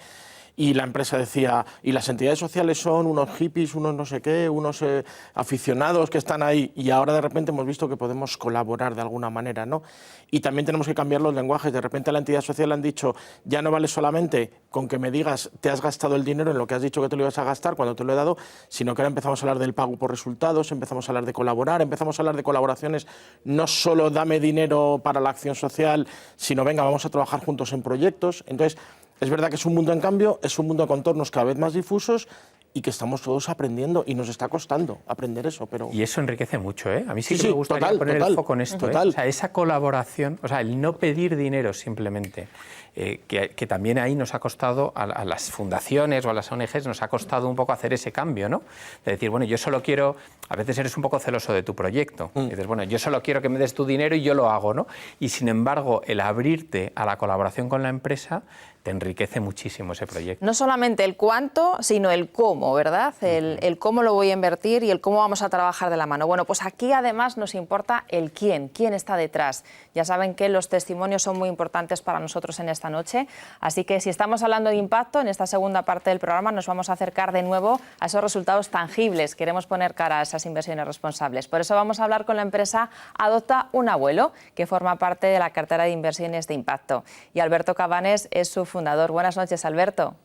Y la empresa decía, y las entidades sociales son unos hippies, unos no sé qué, unos aficionados que están ahí, y ahora de repente hemos visto que podemos colaborar de alguna manera, ¿no? Y también tenemos que cambiar los lenguajes. De repente a la entidad social le han dicho, ya no vale solamente con que me digas te has gastado el dinero en lo que has dicho que te lo ibas a gastar cuando te lo he dado, sino que ahora empezamos a hablar del pago por resultados, empezamos a hablar de colaborar, empezamos a hablar de colaboraciones, no solo dame dinero para la acción social, sino venga, vamos a trabajar juntos en proyectos. Entonces, es verdad que es un mundo en cambio, es un mundo de contornos cada vez más difusos y que estamos todos aprendiendo, y nos está costando aprender eso. Pero... Y eso enriquece mucho, ¿eh? A mí sí que me gustaría poner el foco en esto, ¿eh? O sea, esa colaboración, o sea, el no pedir dinero simplemente, que también ahí nos ha costado, a las fundaciones o a las ONGs nos ha costado un poco hacer ese cambio, ¿no? De decir, bueno, yo solo quiero, a veces eres un poco celoso de tu proyecto, y dices, bueno, yo solo quiero que me des tu dinero y yo lo hago, ¿no? Y sin embargo, el abrirte a la colaboración con la empresa te enriquece muchísimo ese proyecto. No solamente el cuánto, sino el cómo, ¿verdad? El cómo lo voy a invertir y el cómo vamos a trabajar de la mano. Bueno, pues aquí además nos importa el quién está detrás. Ya saben que los testimonios son muy importantes para nosotros en esta noche, así que si estamos hablando de impacto, en esta segunda parte del programa nos vamos a acercar de nuevo a esos resultados tangibles. Queremos poner cara a esas inversiones responsables. Por eso vamos a hablar con la empresa Adopta un Abuelo, que forma parte de la cartera de inversiones de impacto. Y Alberto Cabanes es su fundador. Buenas noches, Alberto.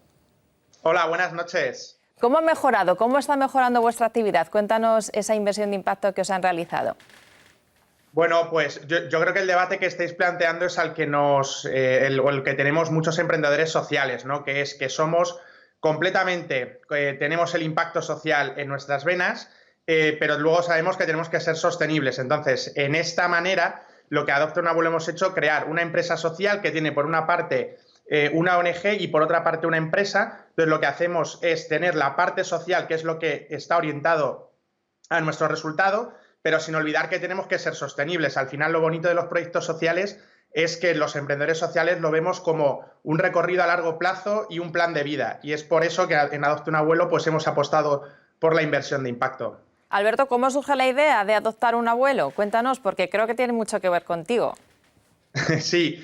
Hola, buenas noches. ¿Cómo ha mejorado? ¿Cómo está mejorando vuestra actividad? Cuéntanos esa inversión de impacto que os han realizado. Bueno, pues yo creo que el debate que estáis planteando es al que el que tenemos muchos emprendedores sociales, ¿no? Que es que somos completamente, tenemos el impacto social en nuestras venas, pero luego sabemos que tenemos que ser sostenibles. Entonces, en esta manera, lo que Adopta un Abuelo hemos hecho, crear una empresa social que tiene por una parte una ONG y por otra parte una empresa. Entonces lo que hacemos es tener la parte social, que es lo que está orientado a nuestro resultado, pero sin olvidar que tenemos que ser sostenibles. Al final lo bonito de los proyectos sociales es que los emprendedores sociales lo vemos como un recorrido a largo plazo y un plan de vida, y es por eso que en Adopta un Abuelo pues hemos apostado por la inversión de impacto. Alberto, ¿cómo surge la idea de adoptar un abuelo? Cuéntanos, porque creo que tiene mucho que ver contigo. Sí.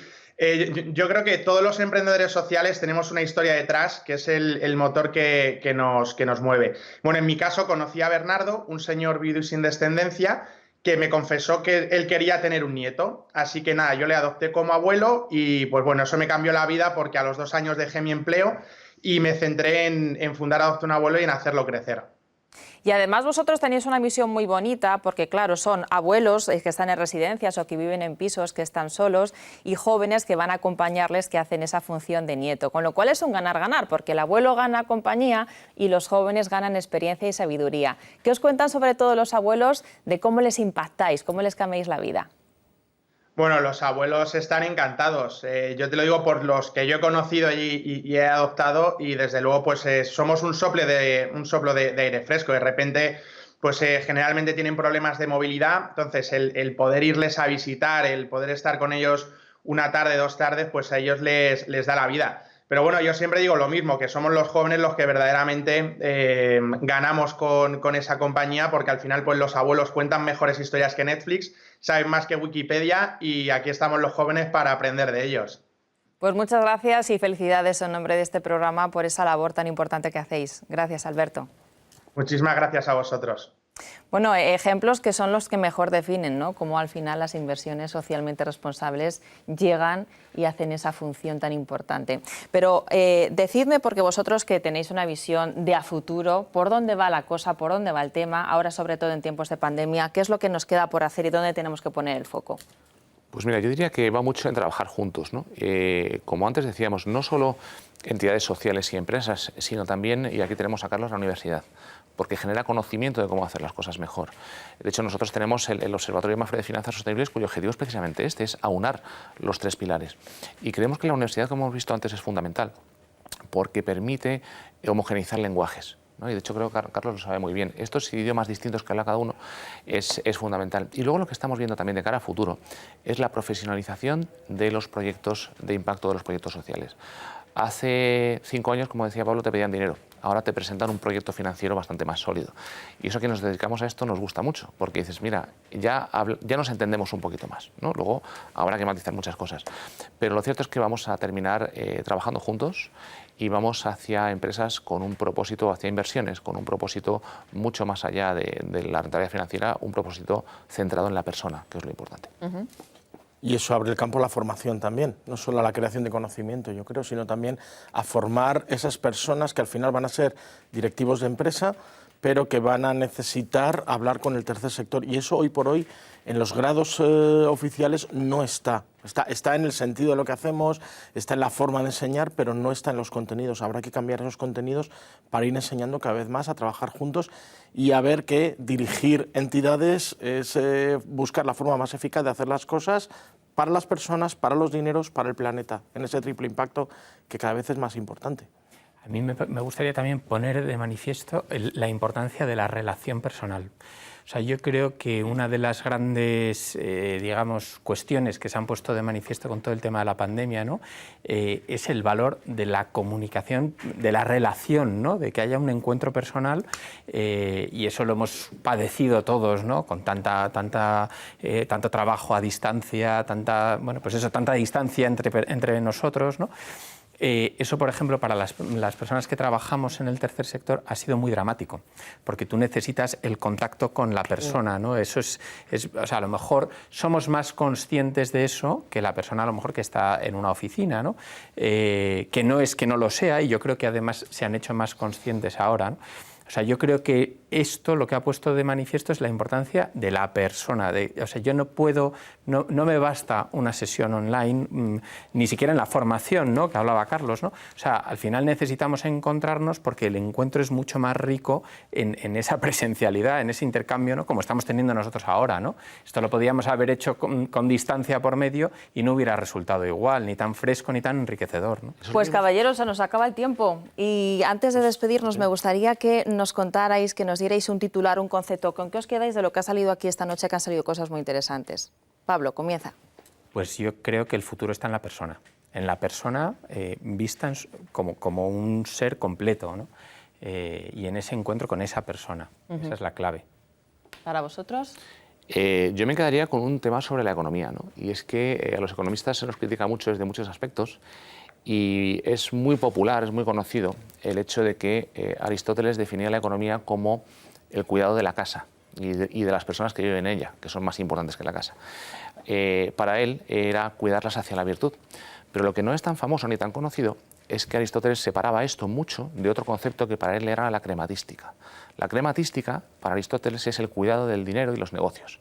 Yo creo que todos los emprendedores sociales tenemos una historia detrás, que es el motor que nos mueve. Bueno, en mi caso conocí a Bernardo, un señor viudo y sin descendencia, que me confesó que él quería tener un nieto. Así que nada, yo le adopté como abuelo y pues bueno, eso me cambió la vida, porque a los 2 años dejé mi empleo y me centré en fundar Adopta un Abuelo y en hacerlo crecer. Y además vosotros tenéis una misión muy bonita, porque claro, son abuelos que están en residencias o que viven en pisos, que están solos, y jóvenes que van a acompañarles, que hacen esa función de nieto. Con lo cual es un ganar-ganar, porque el abuelo gana compañía y los jóvenes ganan experiencia y sabiduría. ¿Qué os cuentan sobre todo los abuelos de cómo les impactáis, cómo les cambiáis la vida? Bueno, los abuelos están encantados. Yo te lo digo por los que yo he conocido y he adoptado, y desde luego pues somos un soplo de aire fresco. De repente pues generalmente tienen problemas de movilidad, entonces el poder irles a visitar, el poder estar con ellos una tarde, 2 tardes, pues a ellos les da la vida. Pero bueno, yo siempre digo lo mismo, que somos los jóvenes los que verdaderamente ganamos con esa compañía, porque al final pues los abuelos cuentan mejores historias que Netflix, saben más que Wikipedia, y aquí estamos los jóvenes para aprender de ellos. Pues muchas gracias y felicidades en nombre de este programa por esa labor tan importante que hacéis. Gracias, Alberto. Muchísimas gracias a vosotros. Bueno, ejemplos que son los que mejor definen, ¿no?, cómo al final las inversiones socialmente responsables llegan y hacen esa función tan importante. Pero decidme, porque vosotros que tenéis una visión de a futuro, ¿por dónde va la cosa, por dónde va el tema, ahora sobre todo en tiempos de pandemia? ¿Qué es lo que nos queda por hacer y dónde tenemos que poner el foco? Pues mira, yo diría que va mucho en trabajar juntos, ¿no? Como antes decíamos, no solo entidades sociales y empresas, sino también, y aquí tenemos a Carlos, la universidad, porque genera conocimiento de cómo hacer las cosas mejor. De hecho, nosotros tenemos el Observatorio Mafre de Finanzas Sostenibles, cuyo objetivo es precisamente este, es aunar los 3 pilares. Y creemos que la universidad, como hemos visto antes, es fundamental, porque permite homogeneizar lenguajes, ¿no? Y de hecho creo que Carlos lo sabe muy bien. Estos idiomas distintos que habla cada uno es fundamental. Y luego lo que estamos viendo también de cara a futuro es la profesionalización de los proyectos de impacto, de los proyectos sociales. Hace 5 años, como decía Pablo, te pedían dinero. Ahora te presentan un proyecto financiero bastante más sólido. Y eso, que nos dedicamos a esto, nos gusta mucho, porque dices, mira, ya nos entendemos un poquito más, ¿no? Luego habrá que matizar muchas cosas. Pero lo cierto es que vamos a terminar trabajando juntos y vamos hacia empresas con un propósito, hacia inversiones, con un propósito mucho más allá de la rentabilidad financiera, un propósito centrado en la persona, que es lo importante. Y eso abre el campo a la formación también, no solo a la creación de conocimiento, yo creo, sino también a formar esas personas que al final van a ser directivos de empresa, pero que van a necesitar hablar con el tercer sector. Y eso hoy por hoy en los grados oficiales no está. Está en el sentido de lo que hacemos, está en la forma de enseñar, pero no está en los contenidos. Habrá que cambiar esos contenidos para ir enseñando cada vez más a trabajar juntos y a ver que dirigir entidades es buscar la forma más eficaz de hacer las cosas para las personas, para los dineros, para el planeta, en ese triple impacto que cada vez es más importante. A mí me gustaría también poner de manifiesto la importancia de la relación personal. O sea, yo creo que una de las grandes, digamos, cuestiones que se han puesto de manifiesto con todo el tema de la pandemia, ¿no?, es el valor de la comunicación, de la relación, ¿no?, de que haya un encuentro personal, y eso lo hemos padecido todos, ¿no?, con tanto trabajo a distancia, tanta distancia entre nosotros, ¿no? Eso, por ejemplo, para las personas que trabajamos en el tercer sector ha sido muy dramático, porque tú necesitas el contacto con la persona, ¿no? Eso o sea, a lo mejor somos más conscientes de eso que la persona a lo mejor que está en una oficina, ¿no? Que no es que no lo sea, y yo creo que además se han hecho más conscientes ahora, ¿no? O sea, yo creo que esto lo que ha puesto de manifiesto es la importancia de la persona. O sea, yo no me basta una sesión online, ni siquiera en la formación, ¿no?, que hablaba Carlos, ¿no? O sea, al final necesitamos encontrarnos porque el encuentro es mucho más rico en esa presencialidad, en ese intercambio, ¿no?, como estamos teniendo nosotros ahora, ¿no? Esto lo podíamos haber hecho con distancia por medio y no hubiera resultado igual, ni tan fresco ni tan enriquecedor, ¿no? Pues caballeros, se nos acaba el tiempo y antes de despedirnos me gustaría que nos contarais, que nos dierais un titular, un concepto. ¿Con qué os quedáis de lo que ha salido aquí esta noche, que han salido cosas muy interesantes? Pablo, comienza. Pues yo creo que el futuro está en la persona vista como un ser completo, ¿no? Y en ese encuentro con esa persona. Esa es la clave. ¿Para vosotros? Yo me quedaría con un tema sobre la economía, ¿no? Y es que a los economistas se nos critica mucho desde muchos aspectos, y es muy popular, es muy conocido el hecho de que Aristóteles definía la economía como el cuidado de la casa y de las personas que viven en ella, que son más importantes que la casa. Para él era cuidarlas hacia la virtud. Pero lo que no es tan famoso ni tan conocido es que Aristóteles separaba esto mucho de otro concepto que para él era la crematística. La crematística, para Aristóteles, es el cuidado del dinero y los negocios.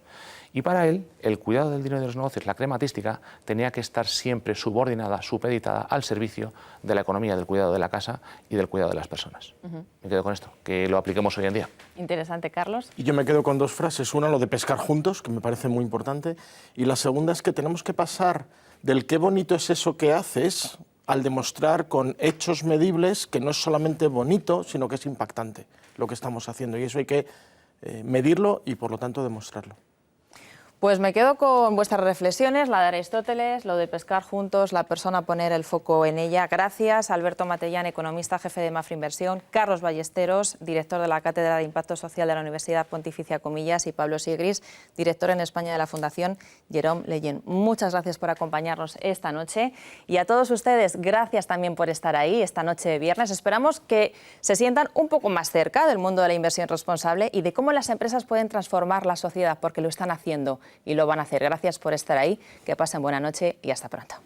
Y para él, el cuidado del dinero de los negocios, la crematística, tenía que estar siempre subordinada, supeditada al servicio de la economía, del cuidado de la casa y del cuidado de las personas. Me quedo con esto, que lo apliquemos hoy en día. Interesante, Carlos. Y yo me quedo con dos frases. Una, lo de pescar juntos, que me parece muy importante. Y la segunda es que tenemos que pasar del qué bonito es eso que haces al demostrar con hechos medibles que no es solamente bonito, sino que es impactante lo que estamos haciendo. Y eso hay que medirlo y, por lo tanto, demostrarlo. Pues me quedo con vuestras reflexiones, la de Aristóteles, lo de pescar juntos, la persona poner el foco en ella. Gracias, Alberto Matellán, economista, jefe de Mafra Inversión, Carlos Ballesteros, director de la Cátedra de Impacto Social de la Universidad Pontificia Comillas, y Pablo Sigris, director en España de la Fundación Jérôme Lejeune. Muchas gracias por acompañarnos esta noche y a todos ustedes, gracias también por estar ahí esta noche de viernes. Esperamos que se sientan un poco más cerca del mundo de la inversión responsable y de cómo las empresas pueden transformar la sociedad, porque lo están haciendo y lo van a hacer. Gracias por estar ahí, que pasen buena noche y hasta pronto.